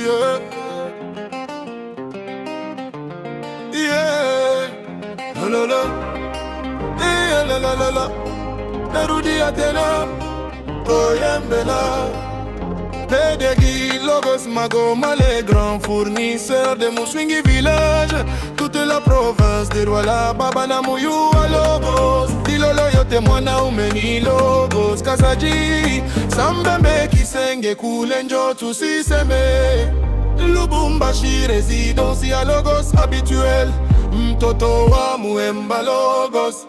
yeah. Yeah. La la la. Yeah, la la la la. Narudi Athena. Oyembela. Pedegi, Logos, Magoma, les grands fournisseurs de Muswingi village. Toute la province de Douala, Babana, Mouyou, à Logos. Dilolo, yote mwana umeni Logos. Kasaji, Sambembe, Kisenge, Kulenjo, Tusiseme. Lubumbashi, résidence à Logos, habituel. Mtoto wa Muemba Logos.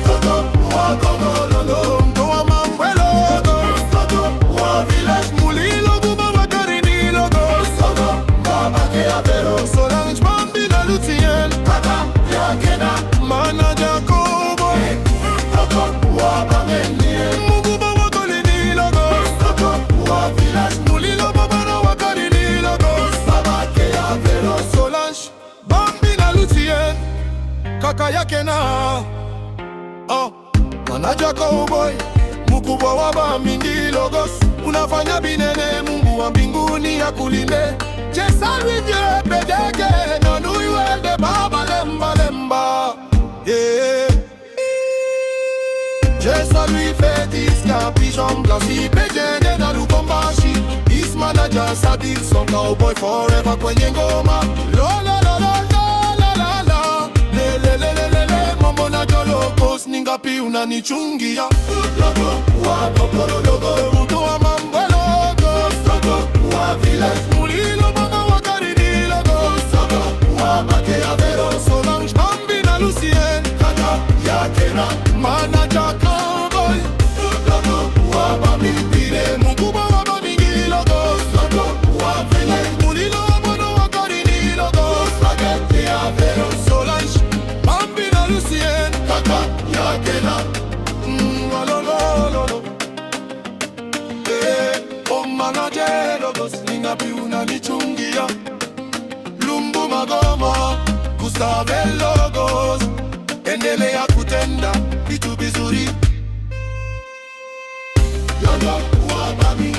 Mtoto wa Kongololo, Mtoa Mambwe Logos. Mtoto wa village Mulilo, Buba Wakarini Logos. Mtoto wa Makea Vero, Solange Bambina Lutien. Kaka ya Kena, Manager Kobo. Mtoto wa Bamenie, Muguba Wakolini Logos. Mtoto wa village Mulilo, Babana Wakarini Logos. Baba Kea Vero, Solange Bambina Lutien. Kaka ya Kena, Manager Cowboy, mkubwa wa Bamingi Logos. Unafanya binene, Mungu wa mbinguni akulinde. Je salue Dieu, pedeke, nanui welde baba lemba lemba. Yeah. Je salue Fétis, Capichon, Blasi, Pejene, Nalu Kombashi. His manager Sadir, son cowboy forever kwenye ngoma. Lo lo lo lo lo la la. Le le le le le le, mambo na Logos, ningapi unanichungia. Logo, wa Bokoro Logo, Muto wa Mambwe Logos. Logo, wa village Mulilo, Baba Wakarini Logos. Logo, wa Makea Vero, Solange Bambina Lucien. Kaka ya Kena, Manager Cowboy. Logo, wa Bambine, mkubwa wa Bamingi Logos. Logo, wa village Mulilo, Baba Wakarini Logos. Kaka ya Vero, Solange Bambina Lucien. Kaka ya Kena, Manager Logos, ningapi unanichungia. Lumbu Magoma, Gustave Logos. Endelea kutenda vitu vizuri. Yondo wa Bami.